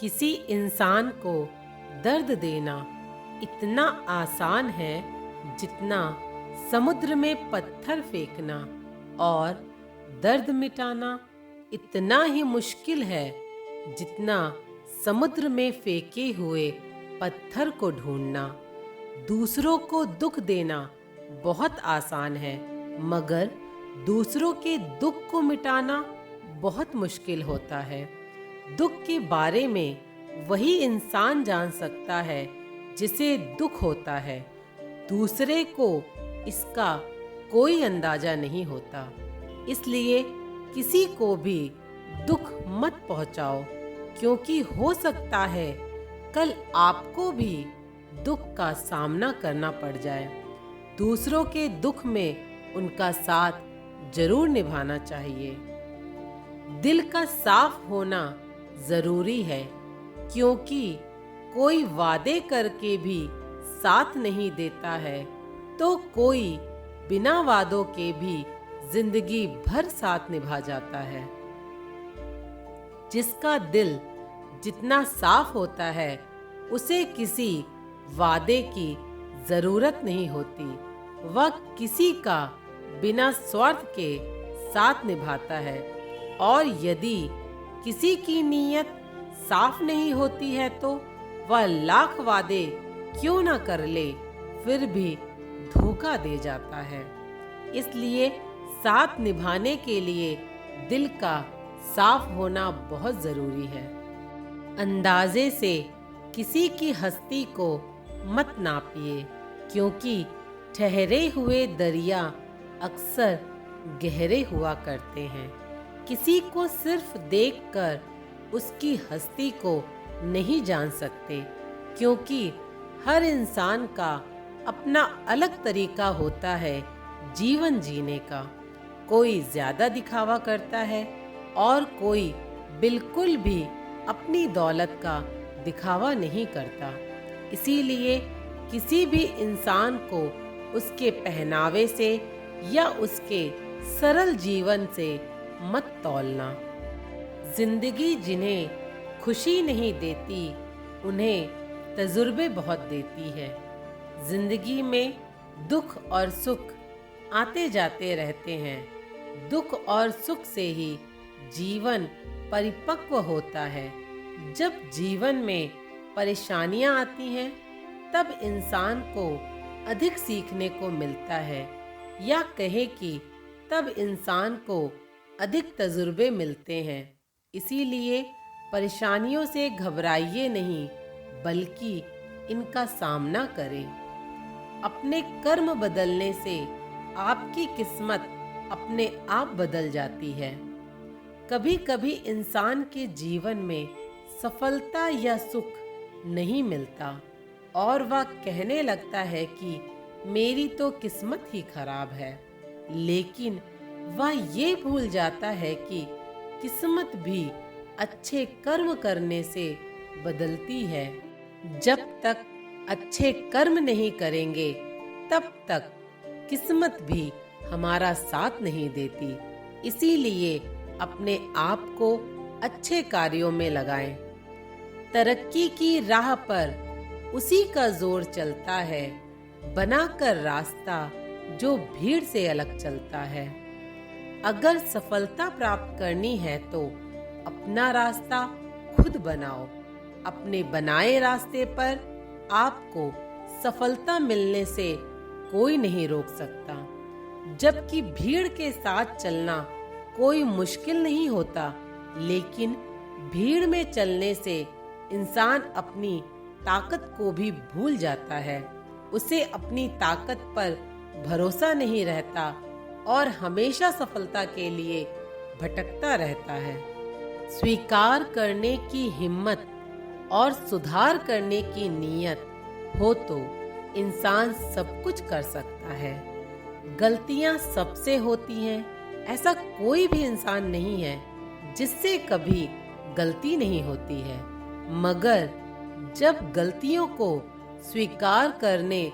किसी इंसान को दर्द देना इतना आसान है जितना समुद्र में पत्थर फेंकना, और दर्द मिटाना इतना ही मुश्किल है जितना समुद्र में फेंके हुए पत्थर को ढूंढना। दूसरों को दुख देना बहुत आसान है, मगर दूसरों के दुख को मिटाना बहुत मुश्किल होता है। दुख के बारे में वही इंसान जान सकता है जिसे दुख होता है। दूसरे को इसका कोई अंदाजा नहीं होता। इसलिए किसी को भी दुख मत पहुंचाओ, क्योंकि हो सकता है कल आपको भी दुख का सामना करना पड़ जाए। दूसरों के दुख में उनका साथ जरूर निभाना चाहिए। दिल का साफ होना जरूरी है, क्योंकि कोई वादे करके भी साथ नहीं देता है, तो कोई बिना वादों के भी जिंदगी भर साथ निभा जाता है। जिसका दिल जितना साफ होता है, उसे किसी वादे की जरूरत नहीं होती। वह किसी का बिना स्वार्थ के साथ निभाता है, और यदि किसी की नीयत साफ नहीं होती है तो वह लाख वादे क्यों ना कर ले, फिर भी धोखा दे जाता है। इसलिए साथ निभाने के लिए दिल का साफ होना बहुत जरूरी है। अंदाजे से किसी की हस्ती को मत नापिए, क्योंकि ठहरे हुए दरिया अक्सर गहरे हुआ करते हैं। किसी को सिर्फ देखकर उसकी हस्ती को नहीं जान सकते, क्योंकि हर इंसान का अपना अलग तरीका होता है जीवन जीने का। कोई ज्यादा दिखावा करता है और कोई बिल्कुल भी अपनी दौलत का दिखावा नहीं करता। इसीलिए किसी भी इंसान को उसके पहनावे से या उसके सरल जीवन से मत तौलना। जिंदगी जिन्हें खुशी नहीं देती, उन्हें तजुर्बे बहुत देती है। जिंदगी में दुख और सुख आते जाते रहते हैं। दुख और सुख से ही जीवन परिपक्व होता है। जब जीवन में परेशानियां आती हैं, तब इंसान को अधिक सीखने को मिलता है, या कहे कि तब इंसान को अधिक तजुर्बे मिलते हैं। इसीलिए परेशानियों से घबराइए नहीं, बल्कि इनका सामना करें। अपने कर्म बदलने से आपकी किस्मत अपने आप बदल जाती है। कभी कभी इंसान के जीवन में सफलता या सुख नहीं मिलता, और वह कहने लगता है कि मेरी तो किस्मत ही खराब है। लेकिन वह ये भूल जाता है कि किस्मत भी अच्छे कर्म करने से बदलती है। जब तक अच्छे कर्म नहीं करेंगे, तब तक किस्मत भी हमारा साथ नहीं देती। इसीलिए अपने आप को अच्छे कार्यों में लगाएं। तरक्की की राह पर उसी का जोर चलता है, बनाकर रास्ता जो भीड़ से अलग चलता है। अगर सफलता प्राप्त करनी है तो अपना रास्ता खुद बनाओ। अपने बनाए रास्ते पर आपको सफलता मिलने से कोई नहीं रोक सकता। जबकि भीड़ के साथ चलना कोई मुश्किल नहीं होता, लेकिन भीड़ में चलने से इंसान अपनी ताकत को भी भूल जाता है। उसे अपनी ताकत पर भरोसा नहीं रहता और हमेशा सफलता के लिए भटकता रहता है। स्वीकार करने की हिम्मत और सुधार करने की नीयत हो तो इंसान सब कुछ कर सकता है। गलतियां सबसे होती हैं, ऐसा कोई भी इंसान नहीं है जिससे कभी गलती नहीं होती है। मगर जब गलतियों को स्वीकार करने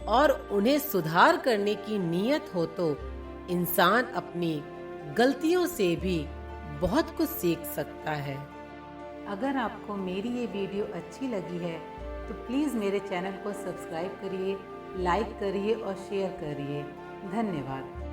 और उन्हें सुधार करने की नीयत हो तो इंसान अपनी गलतियों से भी बहुत कुछ सीख सकता है। अगर आपको मेरी ये वीडियो अच्छी लगी है तो प्लीज़ मेरे चैनल को सब्सक्राइब करिए, लाइक करिए और शेयर करिए। धन्यवाद।